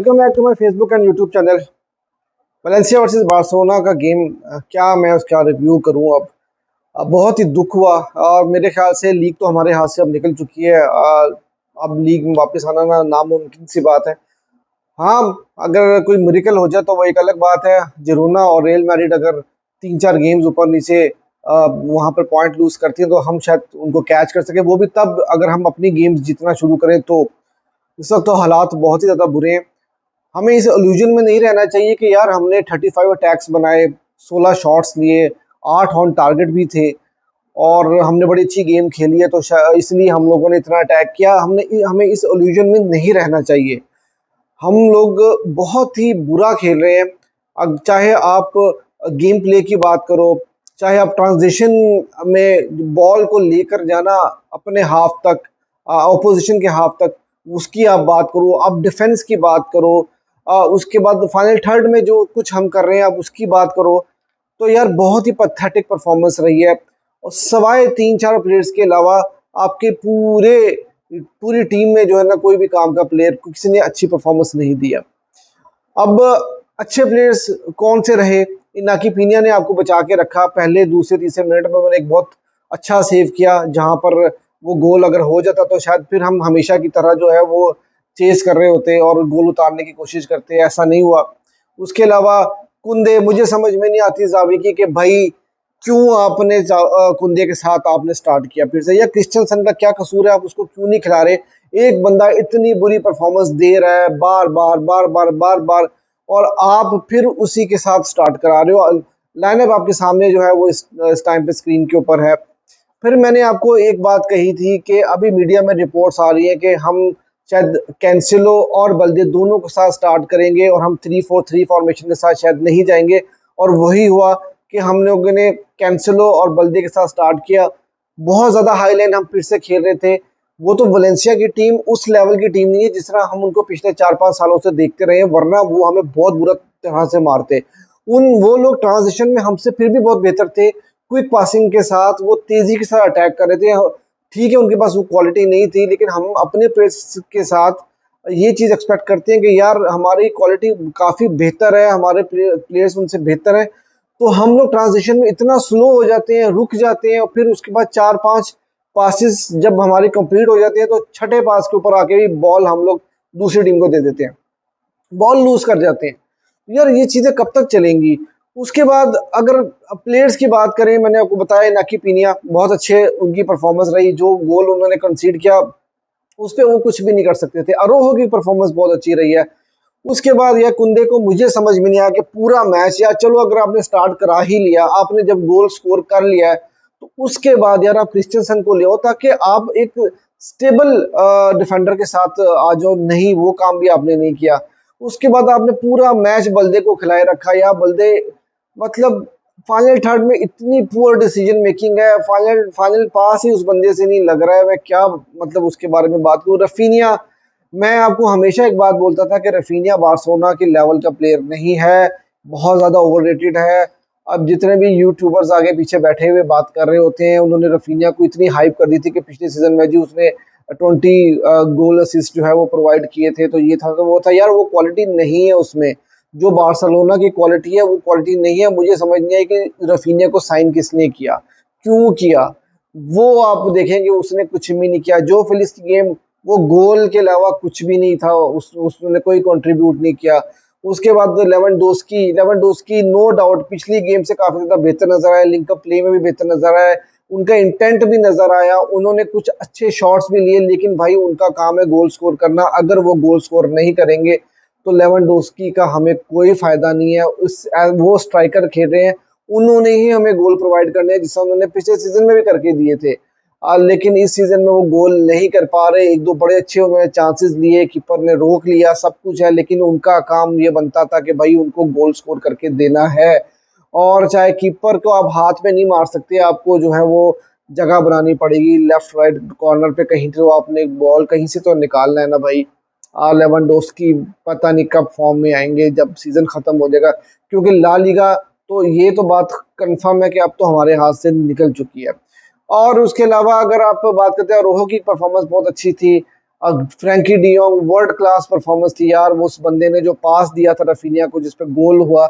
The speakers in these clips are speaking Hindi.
Welcome back to my Facebook and YouTube channel. Valencia versus Barcelona का गेम, क्या मैं उसका रिव्यू करूं अब बहुत ही दुख हुआ। और मेरे ख्याल से लीग तो हमारे हाथ से अब निकल चुकी है। अब लीग में वापस आना ना नामुमकिन सी बात है। हाँ, अगर कोई मिरेकल हो जाए तो वो एक अलग बात है। जिरोना और रियल मैड्रिड अगर 3-4 गेम्स ऊपर नीचे वहां पर पॉइंट लूज करती है तो हम शायद उनको कैच कर सके, वो भी तब अगर हम अपनी गेम्स जीतना शुरू करें। तो इस वक्त तो हालात बहुत ही ज़्यादा बुरे हैं। हमें इस इल्यूजन में नहीं रहना चाहिए कि यार हमने 35 अटैक्स बनाए, 16 शॉट्स लिए, 8 ऑन टारगेट भी थे और हमने बड़ी अच्छी गेम खेली है, तो इसलिए हम लोगों ने इतना अटैक किया। हमें इस इल्यूजन में नहीं रहना चाहिए। हम लोग बहुत ही बुरा खेल रहे हैं। अब चाहे आप गेम प्ले की बात करो, चाहे आप ट्रांजिशन में बॉल को लेकर जाना अपने हाफ तक, ऑपोजिशन के हाफ तक, उसकी आप बात करो, आप डिफेंस की बात करो, उसके बाद फाइनल थर्ड में जो कुछ हम कर रहे हैं आप उसकी बात करो, तो यार बहुत ही पैथेटिक परफॉर्मेंस रही है। और सवाए 3-4 प्लेयर्स के अलावा आपके पूरी टीम में जो है ना, कोई भी काम का प्लेयर किसी ने अच्छी परफॉर्मेंस नहीं दिया। अब अच्छे प्लेयर्स कौन से रहे? इनाकी पीनिया ने आपको बचा के रखा। पहले दूसरे तीसरे मिनट में उन्होंने एक बहुत अच्छा सेव किया, जहां पर वो गोल अगर हो जाता तो शायद फिर हम हमेशा की तरह जो है वो चेस कर रहे होते और गोल उतारने की कोशिश करते। ऐसा नहीं हुआ। उसके अलावा कुंदे, मुझे समझ में नहीं आती जावी की कि भाई क्यों आपने कुंदे के साथ आपने स्टार्ट किया फिर से, या क्रिश्चियनसन का क्या कसूर है? आप उसको क्यों नहीं खिला रहे? एक बंदा इतनी बुरी परफॉर्मेंस दे रहा है बार बार बार बार बार बार, और आप फिर उसी के साथ स्टार्ट करा रहे हो। लाइनअप आपके सामने जो है वो इस टाइम पे स्क्रीन के ऊपर है। फिर मैंने आपको एक बात कही थी कि अभी मीडिया में रिपोर्ट्स आ रही है कि हम शायद कैंसिलो और बल्दे दोनों के साथ स्टार्ट करेंगे और हम 3-4-3 फॉर्मेशन के साथ शायद नहीं जाएंगे। और वही हुआ कि हम लोगों ने कैंसिलो और बल्दे के साथ स्टार्ट किया। बहुत ज़्यादा हाई लाइन हम फिर से खेल रहे थे। वो तो वलेंसिया की टीम उस लेवल की टीम नहीं है जिस तरह हम उनको पिछले 4-5 सालों से देखते रहे हैं, वरना वो हमें बहुत बुरा तरह से मारते। वो लोग ट्रांजिशन में हमसे फिर भी बहुत बेहतर थे। क्विक पासिंग के साथ वो तेजी के साथ अटैक कर रहे थे। ठीक है, उनके पास वो क्वालिटी नहीं थी, लेकिन हम अपने प्लेयर्स के साथ ये चीज़ एक्सपेक्ट करते हैं कि यार हमारी क्वालिटी काफ़ी बेहतर है, हमारे प्लेयर्स उनसे बेहतर है। तो हम लोग ट्रांजिशन में इतना स्लो हो जाते हैं, रुक जाते हैं, और फिर उसके बाद 4-5 पासिस जब हमारे कंप्लीट हो जाते हैं तो छठे पास के ऊपर आके भी बॉल हम लोग दूसरी टीम को दे देते हैं, बॉल लूज कर जाते हैं। यार ये चीजें कब तक चलेंगी? उसके बाद अगर प्लेयर्स की बात करें, मैंने आपको बताया नाकी पीनिया बहुत अच्छे उनकी परफॉर्मेंस रही। जो गोल उन्होंने कंसीड किया उस पर वो कुछ भी नहीं कर सकते थे। अरोहो की परफॉर्मेंस बहुत अच्छी रही है। उसके बाद यह कुंदे को मुझे समझ में नहीं आया कि पूरा मैच, या चलो अगर आपने स्टार्ट करा ही लिया, आपने जब गोल स्कोर कर लिया है, तो उसके बाद यार आप क्रिश्चियनसन को ले आओ ताकि आप एक स्टेबल डिफेंडर के साथ आ जाओ। नहीं, वो काम भी आपने नहीं किया। उसके बाद आपने पूरा मैच बल्दे को खिलाए रखा। या बल्दे मतलब फाइनल थर्ड में इतनी पुअर डिसीजन मेकिंग है, फाइनल फाइनल पास ही उस बंदे से नहीं लग रहा है। मैं क्या मतलब उसके बारे में बात करूं? रफीनिया, मैं आपको हमेशा एक बात बोलता था कि रफीनिया बार्सिलोना के लेवल का प्लेयर नहीं है, बहुत ज़्यादा ओवररेटेड है। अब जितने भी यूट्यूबर्स आगे पीछे बैठे हुए बात कर रहे होते हैं, उन्होंने रफीनिया को इतनी हाइप कर दी थी कि पिछले सीजन में जी उसने 20 गोल असिस्ट जो है वो प्रोवाइड किए थे, तो ये था तो वो था। यार वो क्वालिटी नहीं है उसमें, जो बार्सिलोना की क्वालिटी है वो क्वालिटी नहीं है। मुझे समझ नहीं आई कि रफीनिया को साइन किसने किया, क्यों किया? वो आप देखेंगे उसने कुछ भी नहीं किया। जो फिलिस की गेम, वो गोल के अलावा कुछ भी नहीं था, उसने कोई कंट्रीब्यूट नहीं किया। उसके बाद लेवेंडोस्की लेवेंडोस्की नो डाउट पिछली गेम से काफी ज्यादा बेहतर नजर आया, लिंकअप प्ले में भी बेहतर नजर आया, उनका इंटेंट भी नजर आया, उन्होंने कुछ अच्छे शॉट्स भी लिए। लेकिन भाई उनका काम है गोल स्कोर करना, अगर वो गोल स्कोर नहीं करेंगे तो लेवेंडोस्की का हमें कोई फायदा नहीं है। वो स्ट्राइकर खेल रहे हैं, उन्होंने ही हमें गोल प्रोवाइड करने हैं, जिससे उन्होंने पिछले सीजन में भी करके दिए थे। लेकिन इस सीजन में वो गोल नहीं कर पा रहे। एक दो बड़े अच्छे उन्होंने चांसेस लिए, कीपर ने रोक लिया, सब कुछ है, लेकिन उनका काम ये बनता था कि भाई उनको गोल स्कोर करके देना है। और चाहे कीपर को आप हाथ में नहीं मार सकते, आपको जो है वो जगह बनानी पड़ेगी लेफ्ट राइट कॉर्नर पे, कहीं तो आपने बॉल कहीं से तो निकालना है ना भाई। लेवेंडोस्की पता नहीं कब फॉर्म में आएंगे, जब सीजन खत्म हो जाएगा, क्योंकि ला लीगा तो ये तो बात कंफर्म है कि अब तो हमारे हाथ से निकल चुकी है। और उसके अलावा अगर आप बात करते हैं, रोहो की परफॉर्मेंस बहुत अच्छी थी। Frenkie de Jong world class performance थी यार, वो उस बंदे ने जो पास दिया था रफीनिया को जिस पे गोल हुआ,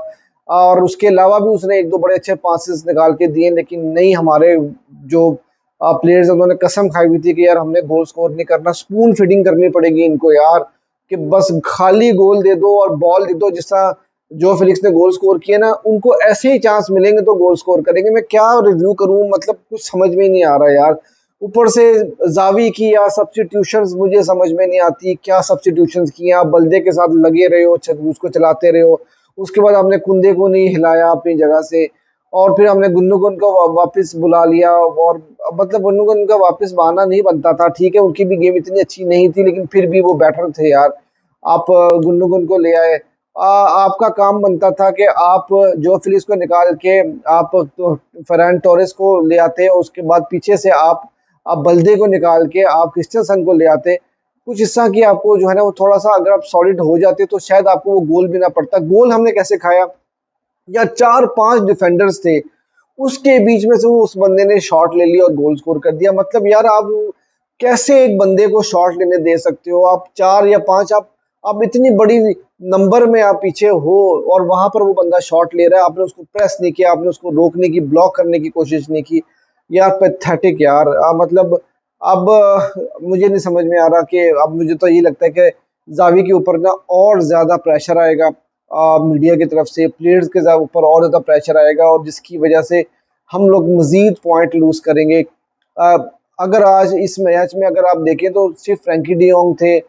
और उसके अलावा भी उसने एक दो बड़े अच्छे पासेस निकाल के दिए, लेकिन नहीं, हमारे जो प्लेयर्स उन्होंने कसम खाई हुई थी कि यार हमने गोल स्कोर नहीं करना, स्पून फीडिंग करनी पड़ेगी इनको यार, कि बस खाली गोल दे दो और बॉल दे दो, जिस तरह जो फिलिक्स ने गोल स्कोर किए ना, उनको ऐसे ही चांस मिलेंगे तो गोल स्कोर करेंगे। मैं क्या रिव्यू करूं, मतलब कुछ समझ में ही नहीं आ रहा यार। ऊपर से जावी की या सब्स्टिट्यूशंस मुझे समझ में नहीं आती, क्या सब्स्टिट्यूशंस किए, आप बल्दे के साथ लगे रहे हो, उसको चलाते रहे हो, उसके बाद आपने कुंदे को नहीं हिलाया अपनी जगह से, और फिर हमने गुंडोगन को वापस बुला लिया, और मतलब गुंडोगन का वापस आना नहीं बनता था, ठीक है उनकी भी गेम इतनी अच्छी नहीं थी, लेकिन फिर भी वो बेटर थे यार। आप गुंडोगन को ले आए, आपका काम बनता था कि आप जो फिलिक्स को निकाल के आप तो फरहान टोरेस को ले आते, और उसके बाद पीछे से आप बल्दे को निकाल के आप क्रिस्टियनसन को ले आते, कुछ हिस्सा की आपको जो है ना वो थोड़ा सा अगर आप सॉलिड हो जाते तो शायद आपको वो गोल भी ना पड़ता। गोल हमने कैसे खाया, या चार पांच डिफेंडर्स थे, उसके बीच में से वो उस बंदे ने शॉट ले लिया और गोल स्कोर कर दिया। मतलब यार आप कैसे एक बंदे को शॉट लेने दे सकते हो, आप चार या पांच, आप इतनी बड़ी नंबर में आप पीछे हो, और वहां पर वो बंदा शॉट ले रहा है, आपने उसको प्रेस नहीं किया, आपने उसको रोकने की, ब्लॉक करने की कोशिश नहीं की। यार पैथेटिक यार, मतलब अब मुझे नहीं समझ में आ रहा कि अब मुझे तो ये लगता है कि जावी के ऊपर ना और ज्यादा प्रेशर आएगा, मीडिया की तरफ से प्लेयर्स के ऊपर और ज़्यादा प्रेशर आएगा, और जिसकी वजह से हम लोग मजीद पॉइंट लूज करेंगे। अ, अगर आज इस मैच में अगर आप देखें तो सिर्फ फ्रैंकी डियोंग थे,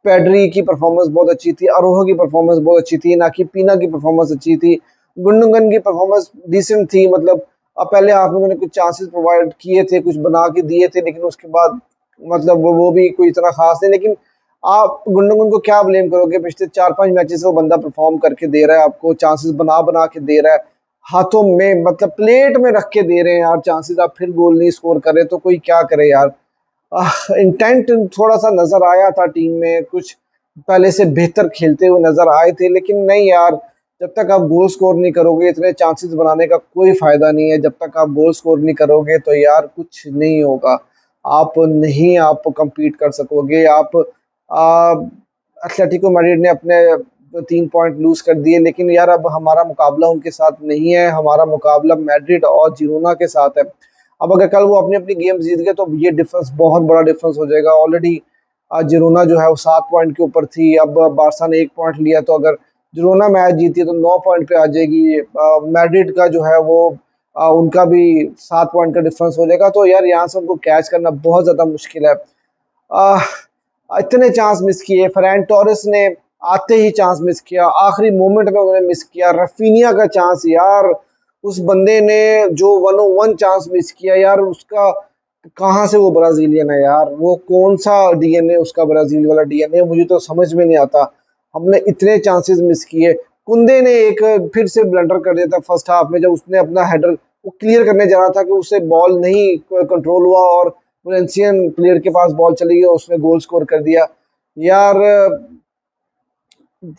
पेड्री की परफॉर्मेंस बहुत अच्छी थी, अरोहो की परफॉर्मेंस बहुत अच्छी थी, नाकी पीना की परफॉर्मेंस अच्छी थी, गुंडोगन की परफॉर्मेंस डिसेंट थी, मतलब अब पहले आप लोगों ने कुछ चांसेस प्रोवाइड किए थे, कुछ बना के दिए थे, लेकिन उसके बाद मतलब वो भी कोई इतना खास नहीं। लेकिन आप गुंडोगन को क्या ब्लेम करोगे, पिछले चार पांच मैचेस से वो बंदा परफॉर्म करके दे रहा है, आपको चांसेस बना बना के दे रहा है, हाथों में मतलब प्लेट में रख के दे रहे हैं यार चांसेस, आप फिर गोल नहीं स्कोर कर रहे तो कोई क्या करे यार। इंटेंट थोड़ा सा नजर आया था टीम में, कुछ पहले से बेहतर खेलते हुए नजर आए थे, लेकिन नहीं यार, जब तक आप गोल स्कोर नहीं करोगे इतने चांसेस बनाने का कोई फायदा नहीं है, जब तक आप गोल स्कोर नहीं करोगे तो यार कुछ नहीं होगा, आप नहीं आप compete कर सकोगे। आप एथलेटिको मैड्रिड ने अपने 3 पॉइंट लूज कर दिए, लेकिन यार अब हमारा मुकाबला उनके साथ नहीं है, हमारा मुकाबला मैड्रिड और जिरोना के साथ है। अब अगर कल वो अपनी अपनी गेम जीत गए तो ये डिफरेंस बहुत बड़ा डिफरेंस हो जाएगा। ऑलरेडी जिरोना जो है वो 7 पॉइंट के ऊपर थी, अब बारसा ने 1 पॉइंट लिया, तो अगर जिरोना मैच जीती है तो 9 पॉइंट पे आ जाएगी। मैड्रिड का जो है वो उनका भी 7 पॉइंट का डिफरेंस हो जाएगा, तो यार यहाँ से उनको कैच करना बहुत ज्यादा मुश्किल है। आह, इतने चांस मिस किए, फरहान टोरेस ने आते ही चांस मिस किया, आखिरी मोमेंट में उन्होंने मिस किया, रफीनिया का चांस यार, उस बंदे ने जो 101 चांस मिस किया यार, उसका कहाँ से वो ब्राजीलियन है यार, वो कौन सा डीएनए उसका, ब्राजील वाला डीएनए मुझे तो समझ में नहीं आता। हमने इतने चांसेस मिस किए, कुंदे ने एक फिर से ब्लंडर कर दिया था फर्स्ट हाफ में, जब उसने अपना हेडर वो क्लियर करने जा रहा था कि उससे बॉल नहीं कंट्रोल हुआ, और वलेंसियन प्लेयर के पास बॉल चली गई, उसने गोल स्कोर कर दिया। यार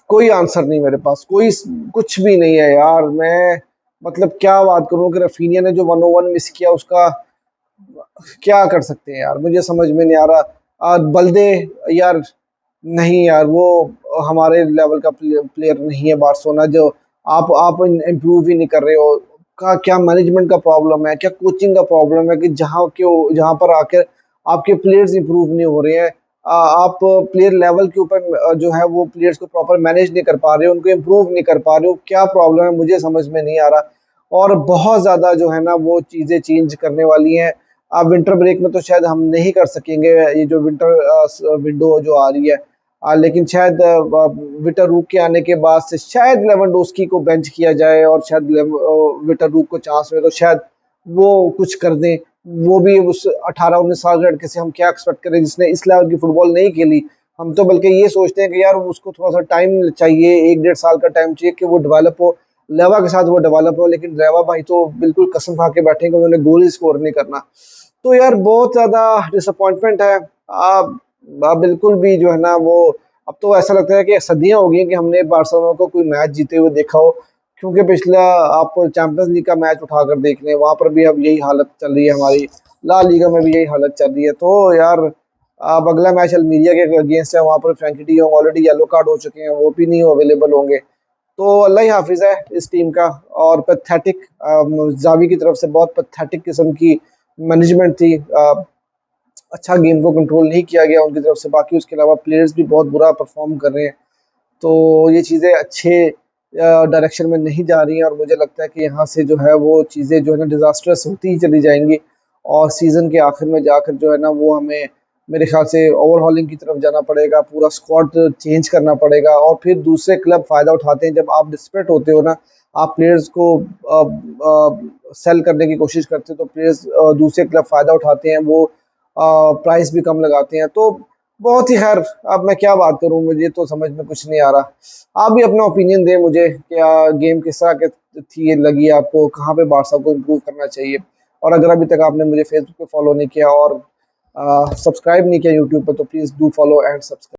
कोई आंसर नहीं मेरे पास, कोई कुछ भी नहीं है यार। मैं मतलब क्या बात करूं कि रफीनिया ने जो 101 मिस किया, उसका क्या कर सकते हैं यार, मुझे समझ में नहीं आ रहा। बल्दे यार, नहीं यार, वो हमारे लेवल का प्लेयर नहीं है बार्सिलोना, जो आप इम्प्रूव ही नहीं कर रहे हो। का क्या मैनेजमेंट का प्रॉब्लम है, क्या कोचिंग का प्रॉब्लम है कि जहाँ पर आकर आपके प्लेयर्स इंप्रूव नहीं हो रहे हैं, आप प्लेयर लेवल के ऊपर जो है वो प्लेयर्स को प्रॉपर मैनेज नहीं कर पा रहे हो, उनको इम्प्रूव नहीं कर पा रहे हो, क्या प्रॉब्लम है मुझे समझ में नहीं आ रहा। और बहुत ज़्यादा जो है ना वो चीज़ें चेंज करने वाली हैं। अब विंटर ब्रेक में तो शायद हम नहीं कर सकेंगे, ये जो विंटर विंडो जो आ रही है, लेकिन शायद विटर रूक के आने के बाद से शायद लेवेंडोस्की को बेंच किया जाए, और शायद विटर रूक को चांस में तो शायद वो कुछ कर दें। वो भी उस 18-19 साल के लड़के से हम क्या एक्सपेक्ट करें जिसने इस लेवल की फुटबॉल नहीं खेली। हम तो बल्कि ये सोचते हैं कि यार उसको थोड़ा सा टाइम चाहिए, 1 डेढ़ साल का टाइम चाहिए कि वो डेवलप हो, लेवा के साथ वो डेवलप हो, लेकिन लेवा भाई तो बिल्कुल कसम खा के बैठे कि उन्होंने गोल ही स्कोर नहीं करना। तो यार बहुत ज्यादा डिसअपॉइंटमेंट है। आप बिल्कुल भी जो है ना वो, अब तो ऐसा लगता है कि सदियां हो गई कि हमने बार्सिलोना को कोई मैच जीते हुए देखा हो, क्योंकि पिछला आप चैंपियंस लीग का मैच उठाकर देख लें, वहां पर भी अब यही हालत चल रही है हमारी, ला लीगा में भी यही हालत चल रही है। तो यार अब अगला मैच अल्मीरिया के अगेंस्ट है, वहाँ पर Frankie D जॉन्ग already yellow card हो चुके हैं, वो भी नहीं अवेलेबल होंगे। तो अल्लाह ही हाफिज़ है इस टीम का। और पैथेटिक जावी की तरफ से बहुत पैथेटिक किस्म की मैनेजमेंट थी। अच्छा गेम को कंट्रोल नहीं किया गया उनकी तरफ से। बाकी उसके अलावा प्लेयर्स भी बहुत बुरा परफॉर्म कर रहे हैं। तो ये चीज़ें अच्छे डायरेक्शन में नहीं जा रही हैं, और मुझे लगता है कि यहाँ से जो है वो चीज़ें जो है ना डिज़ास्ट्रस होती ही चली जाएंगी, और सीज़न के आखिर में जाकर जो है ना वो हमें मेरे ख्याल से ओवरहॉलिंग की तरफ जाना पड़ेगा, पूरा स्क्वाड चेंज करना पड़ेगा। और फिर दूसरे क्लब फ़ायदा उठाते हैं जब आप डिस्परेट होते हो ना, आप प्लेयर्स को सेल करने की कोशिश करते हो, तो प्लेयर्स दूसरे क्लब फ़ायदा उठाते हैं, वो प्राइस भी कम लगाते हैं। तो बहुत ही खैर, अब मैं क्या बात करूं, मुझे तो समझ में कुछ नहीं आ रहा। आप भी अपना ओपिनियन दें मुझे, क्या गेम किस तरह के थी लगी आपको, कहाँ पे बारसा को इम्प्रूव करना चाहिए। और अगर अभी तक आपने मुझे फेसबुक पे फॉलो नहीं किया और सब्सक्राइब नहीं किया यूट्यूब पे, तो please do follow and subscribe.